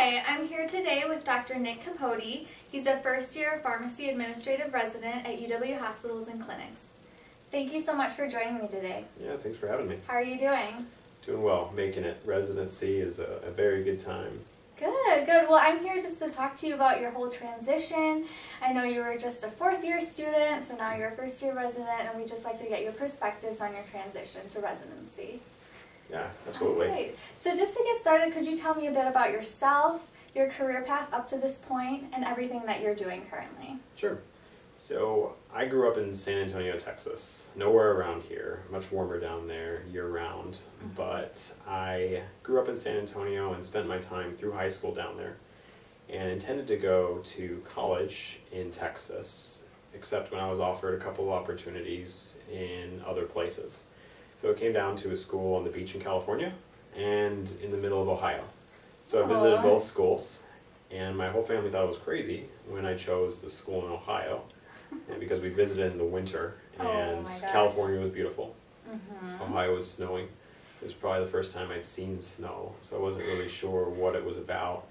Hi, I'm here today with Dr. Nick Capote. He's a first-year pharmacy administrative resident at UW Hospitals and Clinics. Thank you so much for joining me today. Yeah, thanks for having me. How are you doing? Doing well. Making it. Residency is a very good time. Good, good. Well, I'm here just to talk to you about your whole transition. I know you were just a fourth-year student, so now you're a first-year resident, and we'd just like to get your perspectives on your transition to residency. Yeah, absolutely. Great. So just to get started, could you tell me a bit about yourself, your career path up to this point, and everything that you're doing currently? Sure. So I grew up in San Antonio, Texas. Nowhere around here. Much warmer down there year-round. But I grew up in San Antonio and spent my time through high school down there and intended to go to college in Texas, except when I was offered a couple of opportunities in other places. So it came down to a school on the beach in California and in the middle of Ohio. So I visited both schools, and my whole family thought it was crazy when I chose the school in Ohio, and because we visited in the winter, and California was beautiful. Ohio was snowing. It was probably the first time I'd seen snow, so I wasn't really sure what it was about.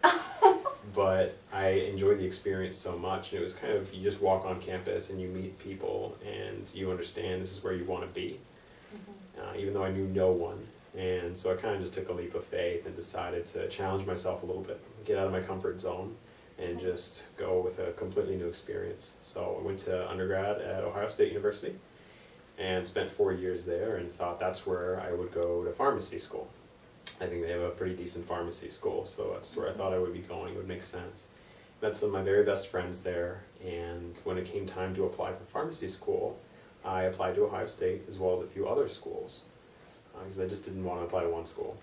But I enjoyed the experience so much, and it was kind of, you just walk on campus and you meet people and you understand this is where you want to be. Even though I knew no one. And so I kind of just took a leap of faith and decided to challenge myself a little bit, get out of my comfort zone, and just go with a completely new experience. So I went to undergrad at Ohio State University and spent 4 years there and thought that's where I would go to pharmacy school. I think they have a pretty decent pharmacy school, so that's where I thought I would be going. It would make sense. Met some of my very best friends there, and when it came time to apply for pharmacy school, I applied to Ohio State as well as a few other schools because I just didn't want to apply to one school.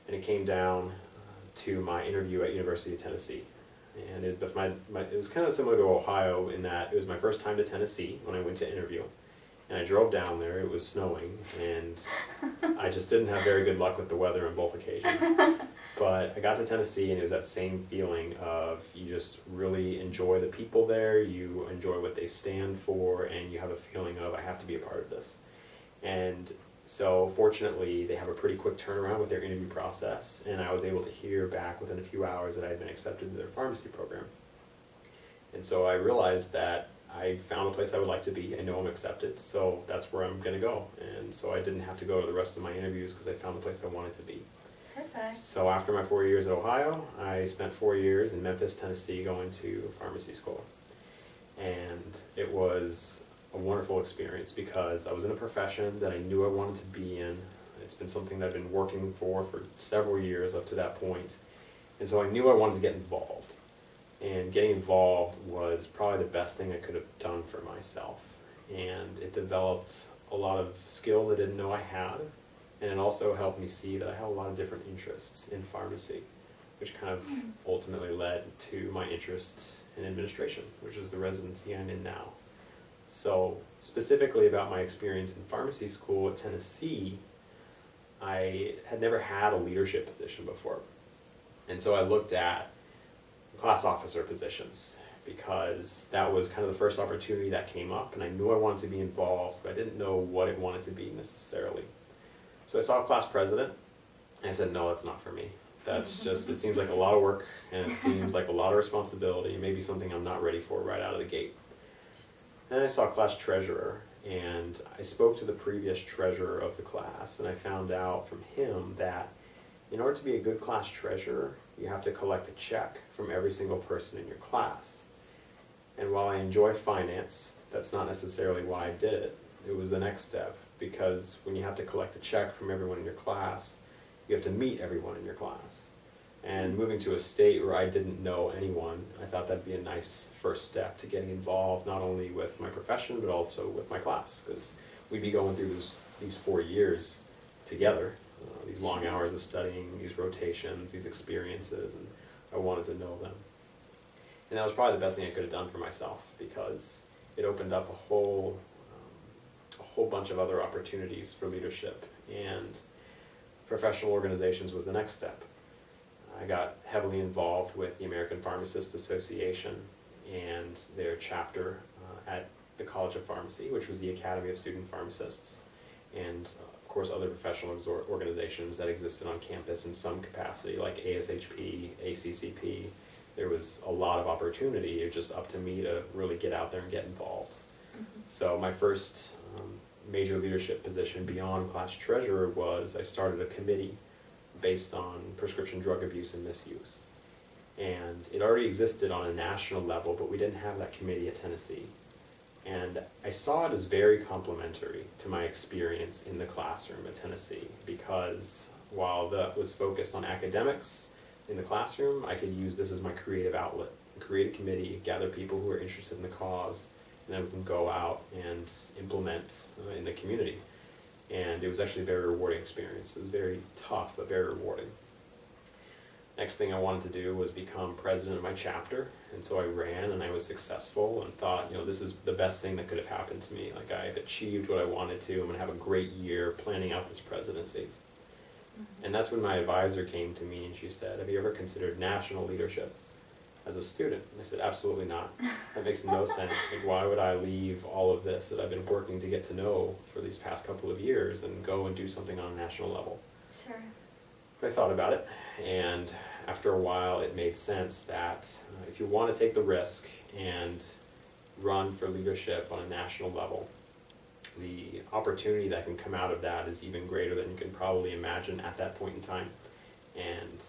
And it came down to my interview at University of Tennessee. And it was kind of similar to Ohio in that it was my first time to Tennessee when I went to interview. And I drove down there, it was snowing, and I just didn't have very good luck with the weather on both occasions. But I got to Tennessee, and it was that same feeling of you just really enjoy the people there, you enjoy what they stand for, and you have a feeling of, I have to be a part of this. And so fortunately, they have a pretty quick turnaround with their interview process, and I was able to hear back within a few hours that I had been accepted into their pharmacy program. And so I realized that I found a place I would like to be. I know I'm accepted, so that's where I'm going to go. And so I didn't have to go to the rest of my interviews because I found the place I wanted to be. Perfect. So after my 4 years at Ohio, I spent 4 years in Memphis, Tennessee, going to pharmacy school. And it was a wonderful experience because I was in a profession that I knew I wanted to be in. It's been something that I've been working for several years up to that point. And so I knew I wanted to get involved. And getting involved was probably the best thing I could have done for myself. And it developed a lot of skills I didn't know I had. And it also helped me see that I had a lot of different interests in pharmacy, which kind of ultimately led to my interest in administration, which is the residency I'm in now. So specifically about my experience in pharmacy school at Tennessee, I had never had a leadership position before. And so I looked at class officer positions because that was kind of the first opportunity that came up, and I knew I wanted to be involved, but I didn't know what it wanted to be necessarily. So I saw class president, and I said, no, that's not for me. That's just, it seems like a lot of work, and it seems like a lot of responsibility, and maybe something I'm not ready for right out of the gate. Then I saw class treasurer, and I spoke to the previous treasurer of the class, and I found out from him that in order to be a good class treasurer, you have to collect a check from every single person in your class. And while I enjoy finance, that's not necessarily why I did it. It was the next step, because when you have to collect a check from everyone in your class, you have to meet everyone in your class. And moving to a state where I didn't know anyone, I thought that'd be a nice first step to getting involved, not only with my profession, but also with my class, because we'd be going through these 4 years together. These long hours of studying, these rotations, these experiences, and I wanted to know them. And that was probably the best thing I could have done for myself because it opened up a whole bunch of other opportunities for leadership, and professional organizations was the next step. I got heavily involved with the American Pharmacists Association and their chapter at the College of Pharmacy, which was the Academy of Student Pharmacists. And of course, other professional organizations that existed on campus in some capacity, like ASHP, ACCP. There was a lot of opportunity. It was just up to me to really get out there and get involved. So my first major leadership position beyond class treasurer was I started a committee based on prescription drug abuse and misuse. And it already existed on a national level, but we didn't have that committee at Tennessee. And I saw it as very complementary to my experience in the classroom at Tennessee, because while that was focused on academics in the classroom, I could use this as my creative outlet, create a committee, gather people who are interested in the cause, and then we can go out and implement in the community. And it was actually a very rewarding experience. It was very tough, but very rewarding. Next thing I wanted to do was become president of my chapter, and so I ran and I was successful and thought, you know, this is the best thing that could have happened to me. Like, I've achieved what I wanted to. I'm going to have a great year planning out this presidency. And that's when my advisor came to me and she said, have you ever considered national leadership as a student? And I said, absolutely not. That makes no sense. Like, why would I leave all of this that I've been working to get to know for these past couple of years and go and do something on a national level? Sure. I thought about it, and after a while it made sense that if you want to take the risk and run for leadership on a national level, the opportunity that can come out of that is even greater than you can probably imagine at that point in time. And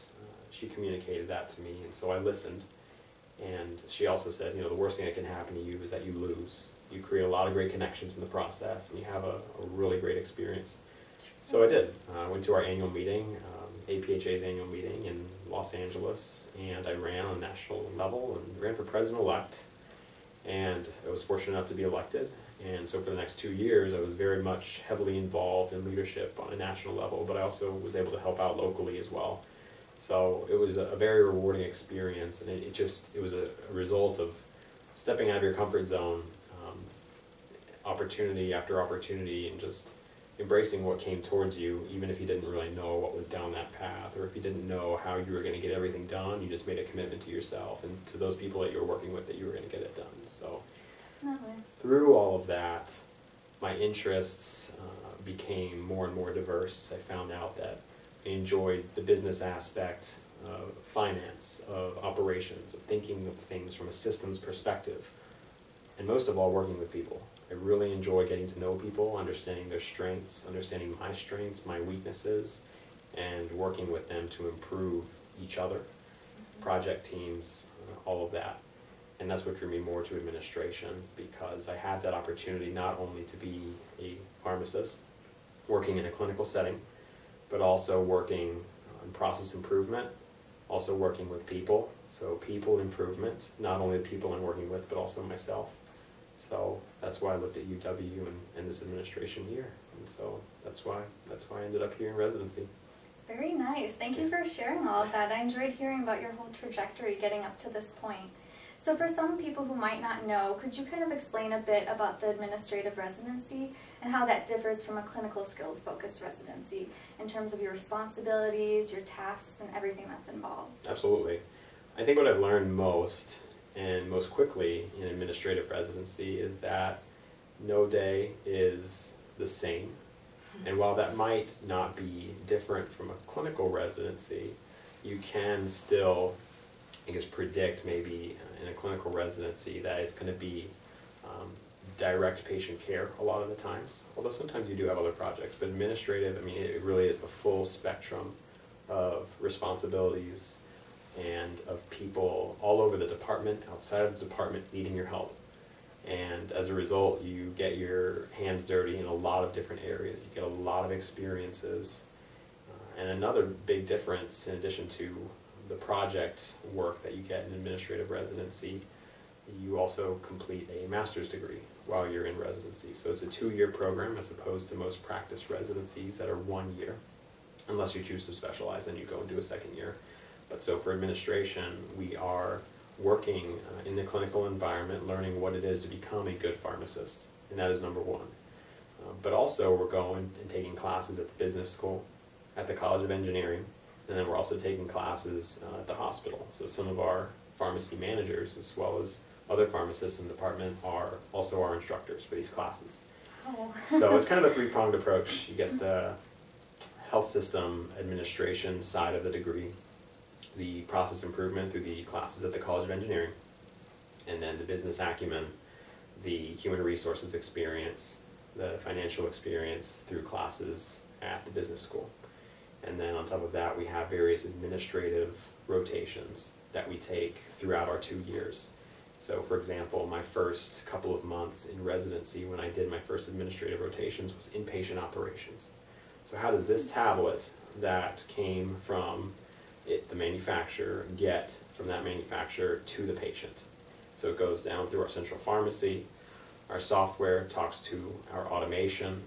she communicated that to me, and so I listened. And she also said, you know, the worst thing that can happen to you is that you lose. You create a lot of great connections in the process, and you have a really great experience. So I did. I went to our annual meeting, APHA's annual meeting in Los Angeles, and I ran on a national level and ran for president-elect. And I was fortunate enough to be elected. And so for the next 2 years, I was very much heavily involved in leadership on a national level, but I also was able to help out locally as well. So it was a very rewarding experience, and it was a result of stepping out of your comfort zone, opportunity after opportunity, and just embracing what came towards you, even if you didn't really know what was down that path, or if you didn't know how you were going to get everything done. You just made a commitment to yourself and to those people that you were working with that you were going to get it done. So through all of that, my interests became more and more diverse. I found out that I enjoyed the business aspect of finance, of operations, of thinking of things from a systems perspective, and most of all, working with people. I really enjoy getting to know people, understanding their strengths, understanding my strengths, my weaknesses, and working with them to improve each other, project teams, all of that. And that's what drew me more to administration, because I had that opportunity not only to be a pharmacist working in a clinical setting, but also working on process improvement, also working with people. So people improvement, not only the people I'm working with, but also myself. So that's why I looked at UW and this administration here. And so that's why I ended up here in residency. Very nice. Thank you for sharing all of that. I enjoyed hearing about your whole trajectory getting up to this point. So for some people who might not know, could you kind of explain a bit about the administrative residency and how that differs from a clinical skills focused residency in terms of your responsibilities, your tasks, and everything that's involved? Absolutely. I think what I've learned most and most quickly in administrative residency is that no day is the same. And while that might not be different from a clinical residency, you can still, I guess, predict maybe in a clinical residency that it's going to be direct patient care a lot of the times, although sometimes you do have other projects. But administrative, I mean, it really is the full spectrum of responsibilities and of people all over the department, outside of the department, needing your help. And as a result, you get your hands dirty in a lot of different areas. You get a lot of experiences. And another big difference, in addition to the project work that you get in administrative residency, you also complete a master's degree while you're in residency. So it's a 2-year program as opposed to most practice residencies that are 1 year. Unless you choose to specialize, then you go and do a 2nd year. But so for administration, we are working in the clinical environment, learning what it is to become a good pharmacist, and that is number 1. But also we're going and taking classes at the business school, at the College of Engineering, and then we're also taking classes at the hospital. So some of our pharmacy managers, as well as other pharmacists in the department, are also our instructors for these classes. Oh. So it's kind of a three-pronged approach. You get the health system administration side of the degree, the process improvement through the classes at the College of Engineering, and then the business acumen, the human resources experience, the financial experience through classes at the business school. And then on top of that, we have various administrative rotations that we take throughout our 2 years. So for example, my first couple of months in residency when I did my first administrative rotations was inpatient operations. So how does this tablet that came from the manufacturer get from that manufacturer to the patient? So it goes down through our central pharmacy, our software talks to our automation,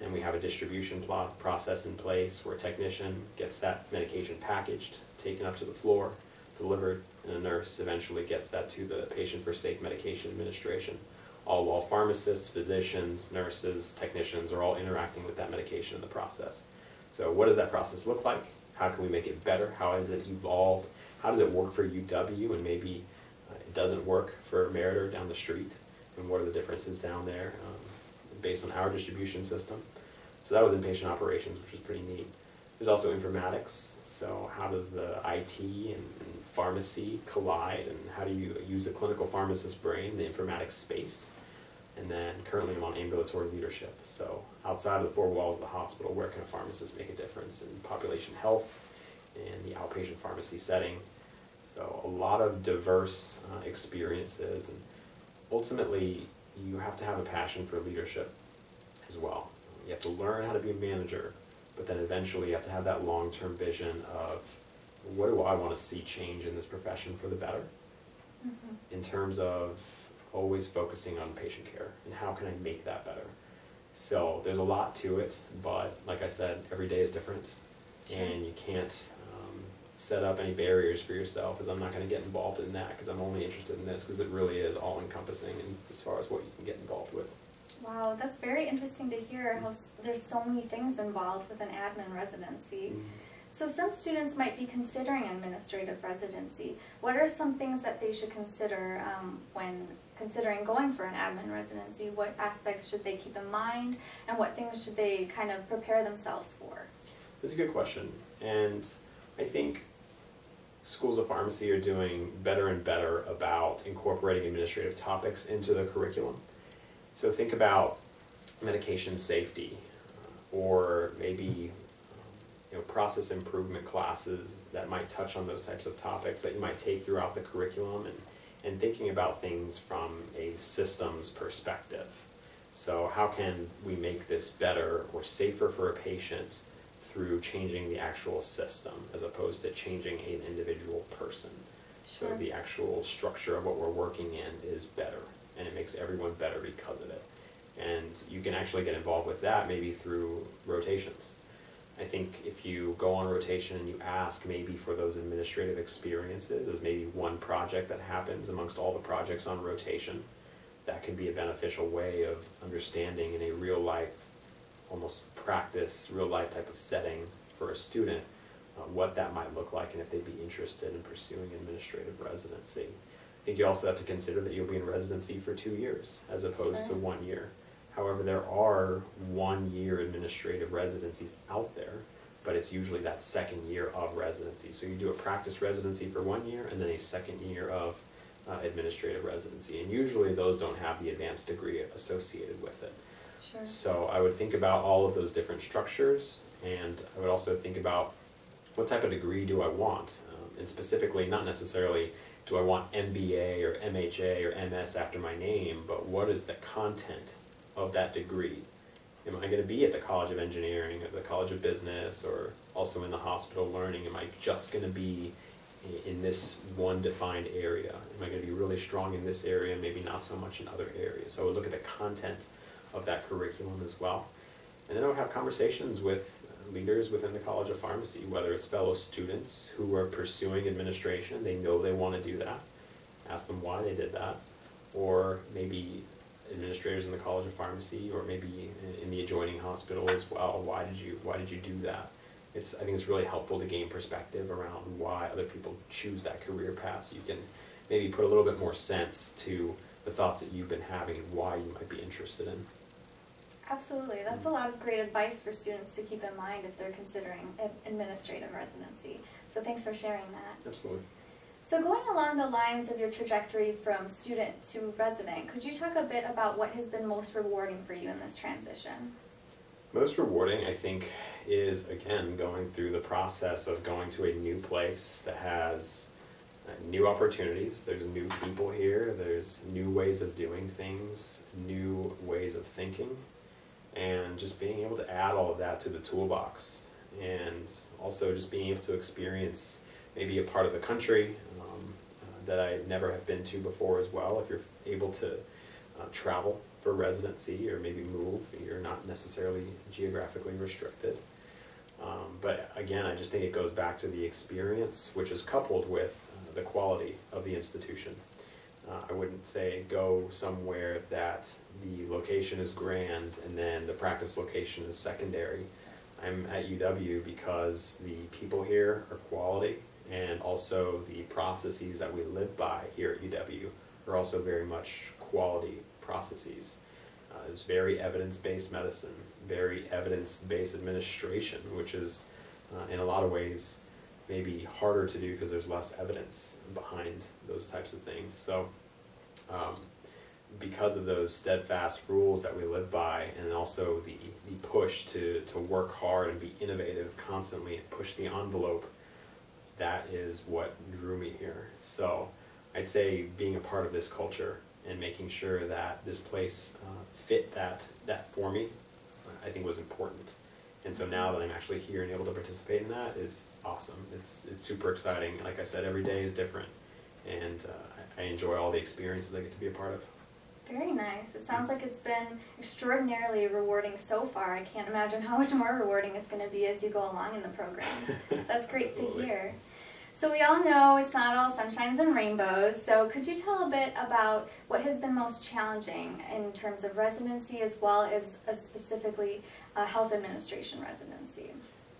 and we have a distribution process in place where a technician gets that medication packaged, taken up to the floor, delivered, and a nurse eventually gets that to the patient for safe medication administration. All while pharmacists, physicians, nurses, technicians are all interacting with that medication in the process. So what does that process look like? How can we make it better? How has it evolved? How does it work for UW and maybe it doesn't work for Meriter down the street? And what are the differences down there based on our distribution system? So that was inpatient operations, which was pretty neat. There's also informatics. So how does the IT and pharmacy collide, and how do you use a clinical pharmacist's brain, the informatics space? And then currently I'm on ambulatory leadership. So outside of the four walls of the hospital, where can a pharmacist make a difference in population health and the outpatient pharmacy setting? So a lot of diverse experiences, and ultimately you have to have a passion for leadership as well. You have to learn how to be a manager, but then eventually you have to have that long-term vision of what do I want to see change in this profession for the better, in terms of always focusing on patient care and how can I make that better. So there's a lot to it, but like I said, every day is different. Sure. And you can't set up any barriers for yourself as I'm not going to get involved in that because I'm only interested in this, because it really is all-encompassing in as far as what you can get involved with. Wow, that's very interesting to hear how there's so many things involved with an admin residency. So some students might be considering administrative residency. What are some things that they should consider when considering going for an admin residency? What aspects should they keep in mind, and what things should they kind of prepare themselves for? That's a good question, and I think schools of pharmacy are doing better and better about incorporating administrative topics into the curriculum. So think about medication safety, or maybe process improvement classes that might touch on those types of topics that you might take throughout the curriculum, and thinking about things from a systems perspective. So how can we make this better or safer for a patient through changing the actual system as opposed to changing an individual person? Sure. So the actual structure of what we're working in is better, and it makes everyone better because of it. And you can actually get involved with that maybe through rotations. I think if you go on rotation and you ask maybe for those administrative experiences as maybe one project that happens amongst all the projects on rotation, that could be a beneficial way of understanding in a real life, almost practice, real life type of setting for a student, what that might look like and if they'd be interested in pursuing administrative residency. I think you also have to consider that you'll be in residency for 2 years as opposed to 1 year. However, there are 1-year administrative residencies out there, but it's usually that second year of residency. So you do a practice residency for 1 year and then a second year of administrative residency. And usually those don't have the advanced degree associated with it. Sure. So I would think about all of those different structures, and I would also think about what type of degree do I want? And specifically, not necessarily do I want MBA or MHA or MS after my name, but what is the content of that degree? Am I going to be at the College of Engineering or the College of Business or also in the hospital learning? Am I just going to be in this one defined area? Am I going to be really strong in this area, maybe not so much in other areas? So I would look at the content of that curriculum as well. And then I would have conversations with leaders within the College of Pharmacy, whether it's fellow students who are pursuing administration, they know they want to do that, ask them why they did that, or maybe administrators in the College of Pharmacy, or maybe in the adjoining hospital as well. Why did you do that? I think it's really helpful to gain perspective around why other people choose that career path, so you can maybe put a little bit more sense to the thoughts that you've been having and why you might be interested in. Absolutely. That's a lot of great advice for students to keep in mind if they're considering administrative residency. So thanks for sharing that. Absolutely. So going along the lines of your trajectory from student to resident, could you talk a bit about what has been most rewarding for you in this transition? Most rewarding, I think, is, again, going through the process of going to a new place that has new opportunities. There's new people here, there's new ways of doing things, new ways of thinking, and just being able to add all of that to the toolbox, and also just being able to experience maybe a part of the country that I never have been to before as well. If you're able to travel for residency or maybe move, you're not necessarily geographically restricted. But again, I just think it goes back to the experience, which is coupled with the quality of the institution. I wouldn't say go somewhere that the location is grand and then the practice location is secondary. I'm at UW because the people here are quality, and also the processes that we live by here at UW are also very much quality processes. It's very evidence-based medicine, very evidence-based administration, which is in a lot of ways maybe harder to do because there's less evidence behind those types of things. So because of those steadfast rules that we live by, and also the push to work hard and be innovative constantly and push the envelope, that is what drew me here. So I'd say being a part of this culture and making sure that this place fit that for me, I think was important. And so now that I'm actually here and able to participate in that is awesome. It's super exciting. Like I said, every day is different, and I enjoy all the experiences I get to be a part of. Very nice. It sounds like it's been extraordinarily rewarding so far. I can't imagine how much more rewarding it's going to be as you go along in the program. So that's great to hear. So we all know it's not all sunshines and rainbows, so could you tell a bit about what has been most challenging in terms of residency as well as specifically health administration residency?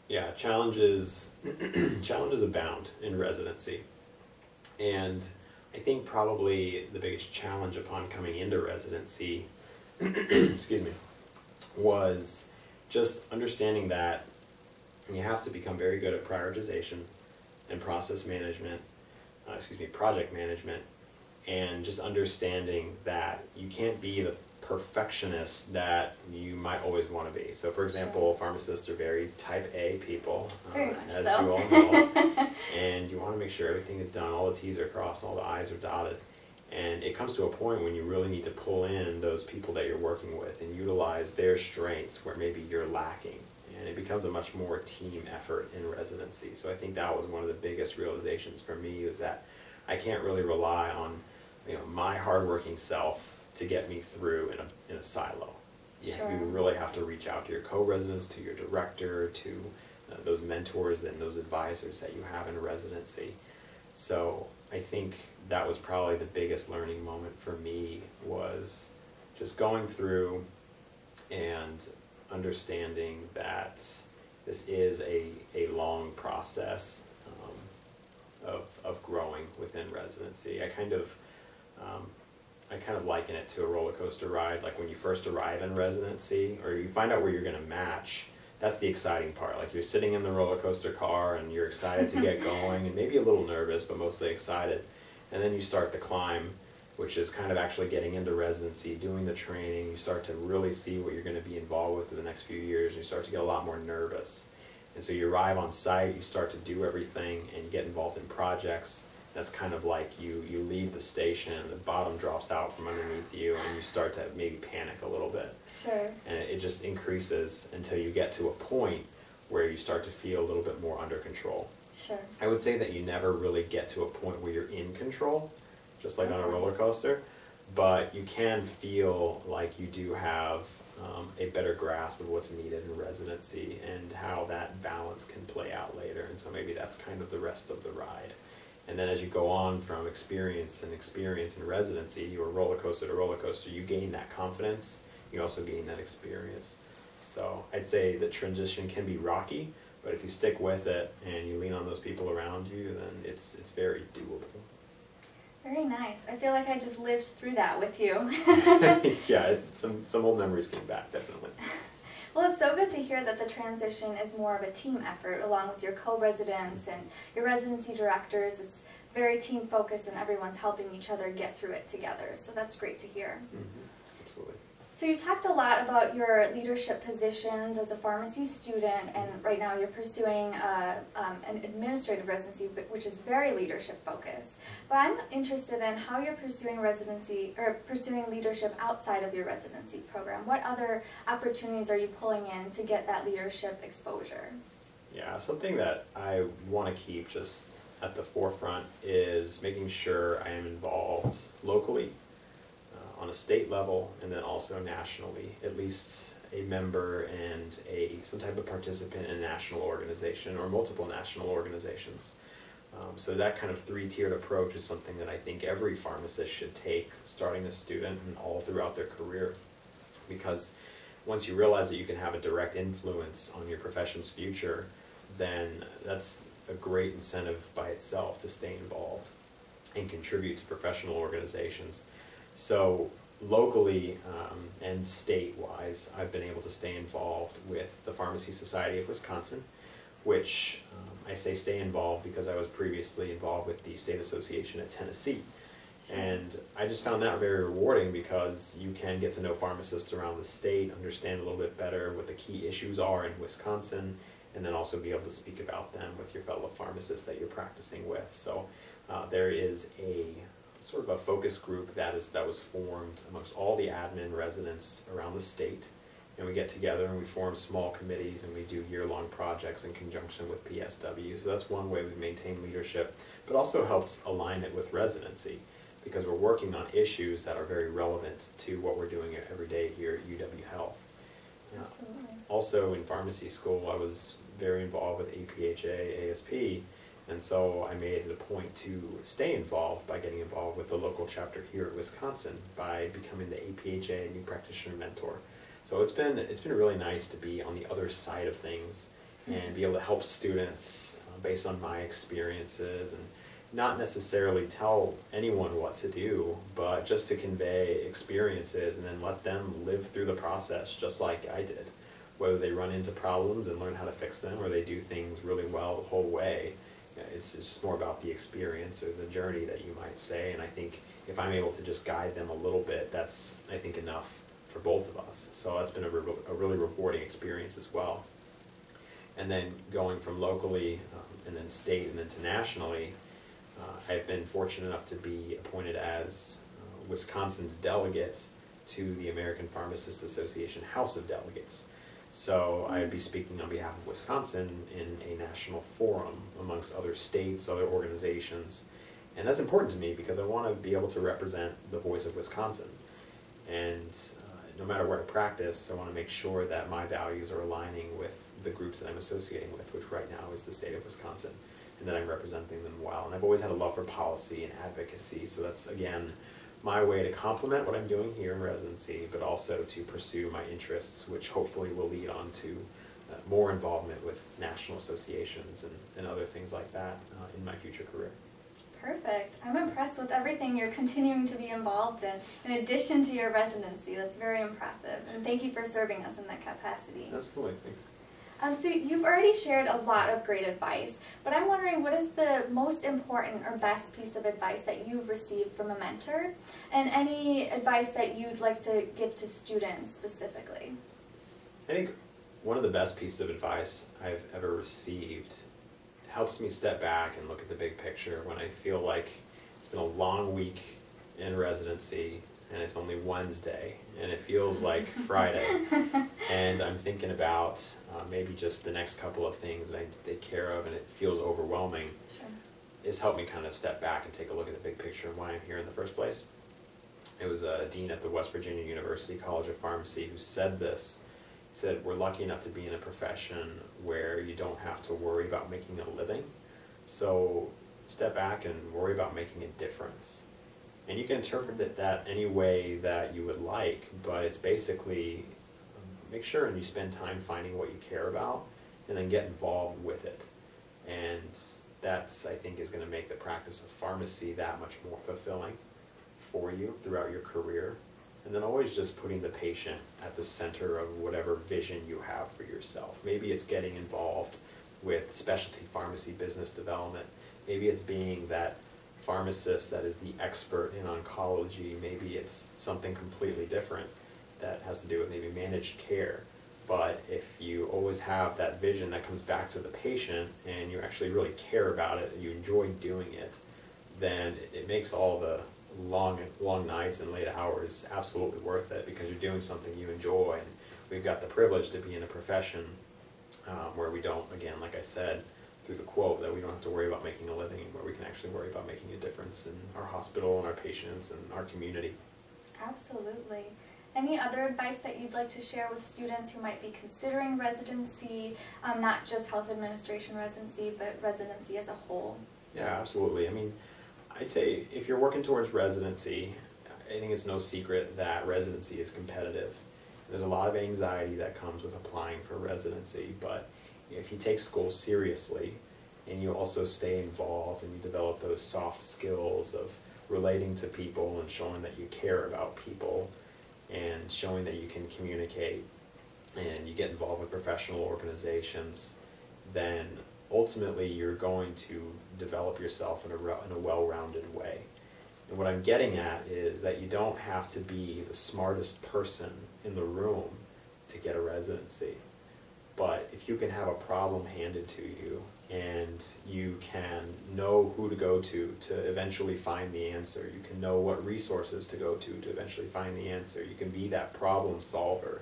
Yeah, challenges abound in residency. And I think probably the biggest challenge upon coming into residency excuse me, was just understanding that you have to become very good at prioritization and process management, project management, and just understanding that you can't be the perfectionist that you might always want to be. So for example, pharmacists are very type A people, as so. you all know, and you want to make sure everything is done, all the T's are crossed, all the I's are dotted. And it comes to a point when you really need to pull in those people that you're working with and utilize their strengths where maybe you're lacking. And it becomes a much more team effort in residency. So I think that was one of the biggest realizations for me, was that I can't really rely on my hardworking self to get me through in a silo. Sure. You really have to reach out to your co-residents, to your director, to those mentors and those advisors that you have in residency. So I think that was probably the biggest learning moment for me, was just going through and understanding that this is a long process of growing within residency. I kind of liken it to a roller coaster ride. Like when you first arrive in residency, or you find out where you're going to match, that's the exciting part. Like you're sitting in the roller coaster car and you're excited to get going and maybe a little nervous, but mostly excited. And then you start the climb, which is kind of actually getting into residency, doing the training. You start to really see what you're going to be involved with for the next few years, and you start to get a lot more nervous. And so you arrive on site, you start to do everything, and you get involved in projects. That's kind of like you leave the station, the bottom drops out from underneath you, and you start to maybe panic a little bit. Sure. And it just increases until you get to a point where you start to feel a little bit more under control. Sure. I would say that you never really get to a point where you're in control, just like on a roller coaster, but you can feel like you do have a better grasp of what's needed in residency and how that balance can play out later. And so maybe that's kind of the rest of the ride. And then as you go on from experience in residency, or roller coaster to roller coaster, you gain that confidence, you also gain that experience. So I'd say the transition can be rocky, but if you stick with it and you lean on those people around you, then it's very doable. Very nice. I feel like I just lived through that with you. Yeah, some old memories came back, definitely. Well, it's so good to hear that the transition is more of a team effort along with your co-residents and your residency directors. It's very team focused and everyone's helping each other get through it together. So that's great to hear. Mm-hmm. Absolutely. So you talked a lot about your leadership positions as a pharmacy student, and right now you're pursuing an administrative residency, which is very leadership focused. But I'm interested in how you're pursuing residency or pursuing leadership outside of your residency program. What other opportunities are you pulling in to get that leadership exposure? Yeah, something that I want to keep just at the forefront is making sure I am involved locally, on a state level, and then also nationally, at least a member and some type of participant in a national organization or multiple national organizations. So that kind of three-tiered approach is something that I think every pharmacist should take, starting a student and all throughout their career. Because once you realize that you can have a direct influence on your profession's future, then that's a great incentive by itself to stay involved and contribute to professional organizations. So locally and state-wise, I've been able to stay involved with the Pharmacy Society of Wisconsin, which I say stay involved because I was previously involved with the State Association at Tennessee. Sure. And I just found that very rewarding because you can get to know pharmacists around the state, understand a little bit better what the key issues are in Wisconsin, and then also be able to speak about them with your fellow pharmacists that you're practicing with. So there is a sort of a focus group that was formed amongst all the admin residents around the state, and we get together and we form small committees and we do year-long projects in conjunction with PSW. So that's one way we've maintained leadership, but also helps align it with residency because we're working on issues that are very relevant to what we're doing every day here at UW Health. Absolutely. Also in pharmacy school, I was very involved with APhA-ASP, and so I made it a point to stay involved by getting involved with the local chapter here at Wisconsin by becoming the APhA New Practitioner Mentor. So it's been really nice to be on the other side of things and be able to help students based on my experiences and not necessarily tell anyone what to do, but just to convey experiences and then let them live through the process just like I did. Whether they run into problems and learn how to fix them or they do things really well the whole way, it's just more about the experience or the journey that you might say. And I think if I'm able to just guide them a little bit, that's, I think, enough for both of us. So that's been a really rewarding experience as well. And then going from locally and then state and then to nationally, I've been fortunate enough to be appointed as Wisconsin's delegate to the American Pharmacists Association House of Delegates. So I'd be speaking on behalf of Wisconsin in a national forum amongst other states, other organizations. And that's important to me because I want to be able to represent the voice of Wisconsin. And no matter where I practice, I want to make sure that my values are aligning with the groups that I'm associating with, which right now is the state of Wisconsin, and that I'm representing them well. And I've always had a love for policy and advocacy, so that's, again, my way to complement what I'm doing here in residency, but also to pursue my interests, which hopefully will lead on to more involvement with national associations and other things like that in my future career. Perfect. I'm impressed with everything you're continuing to be involved in addition to your residency. That's very impressive. And thank you for serving us in that capacity. Absolutely. Thanks. So you've already shared a lot of great advice, but I'm wondering what is the most important or best piece of advice that you've received from a mentor, and any advice that you'd like to give to students specifically? I think one of the best pieces of advice I've ever received helps me step back and look at the big picture when I feel like it's been a long week in residency and it's only Wednesday and it feels like Friday, and I'm thinking about maybe just the next couple of things that I need to take care of and it feels overwhelming. Sure. It's helped me kind of step back and take a look at the big picture and why I'm here in the first place. It was a dean at the West Virginia University College of Pharmacy who said this. He said, we're lucky enough to be in a profession where you don't have to worry about making a living. So step back and worry about making a difference. And you can interpret that any way that you would like, but it's basically make sure and you spend time finding what you care about and then get involved with it. And that's, I think, is going to make the practice of pharmacy that much more fulfilling for you throughout your career. And then always just putting the patient at the center of whatever vision you have for yourself. Maybe it's getting involved with specialty pharmacy business development. Maybe it's being that pharmacist that is the expert in oncology. Maybe it's something completely different that has to do with maybe managed care. But if you always have that vision that comes back to the patient and you actually really care about it and you enjoy doing it, then it makes all the long nights and late hours absolutely worth it, because you're doing something you enjoy. And we've got the privilege to be in a profession where we don't, again, like I said, through the quote, that we don't have to worry about making a living, where we can actually worry about making a difference in our hospital and our patients and our community. Absolutely. Any other advice that you'd like to share with students who might be considering residency, not just health administration residency, but residency as a whole? Yeah, absolutely. I mean, I'd say if you're working towards residency, I think it's no secret that residency is competitive. There's a lot of anxiety that comes with applying for residency, but if you take school seriously and you also stay involved and you develop those soft skills of relating to people and showing that you care about people and showing that you can communicate and you get involved with professional organizations, then ultimately you're going to develop yourself in a well-rounded way. And what I'm getting at is that you don't have to be the smartest person in the room to get a residency. But if you can have a problem handed to you and you can know who to go to eventually find the answer, you can know what resources to go to eventually find the answer, you can be that problem solver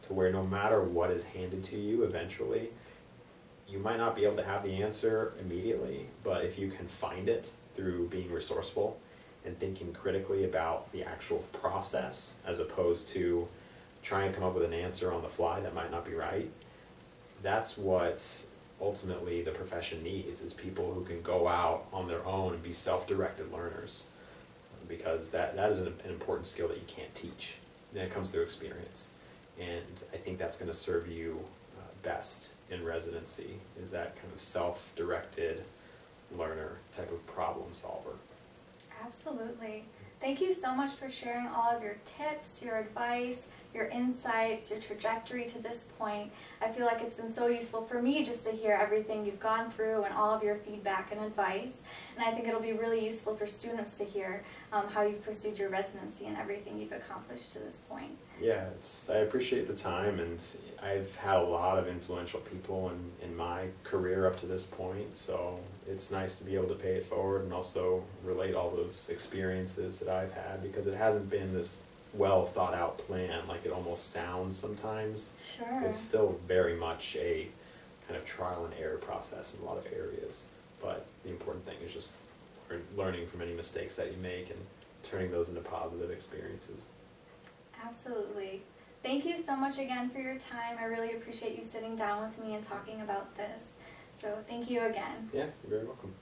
to where no matter what is handed to you eventually, you might not be able to have the answer immediately, but if you can find it through being resourceful and thinking critically about the actual process as opposed to trying to come up with an answer on the fly that might not be right, that's what ultimately the profession needs, is people who can go out on their own and be self-directed learners, because that is an important skill that you can't teach, and it comes through experience. And I think that's going to serve you best in residency, is that kind of self-directed learner type of problem solver. Absolutely. Thank you so much for sharing all of your tips, your advice, your insights, your trajectory to this point. I feel like it's been so useful for me just to hear everything you've gone through and all of your feedback and advice. And I think it'll be really useful for students to hear how you've pursued your residency and everything you've accomplished to this point. Yeah, I appreciate the time, and I've had a lot of influential people in my career up to this point, so it's nice to be able to pay it forward and also relate all those experiences that I've had, because it hasn't been this well thought out plan like it almost sounds sometimes. Sure. It's still very much a kind of trial and error process in a lot of areas, but the important thing is just learning from any mistakes that you make and turning those into positive experiences. Absolutely. Thank you so much again for your time. I really appreciate you sitting down with me and talking about this. So thank you again. Yeah, you're very welcome.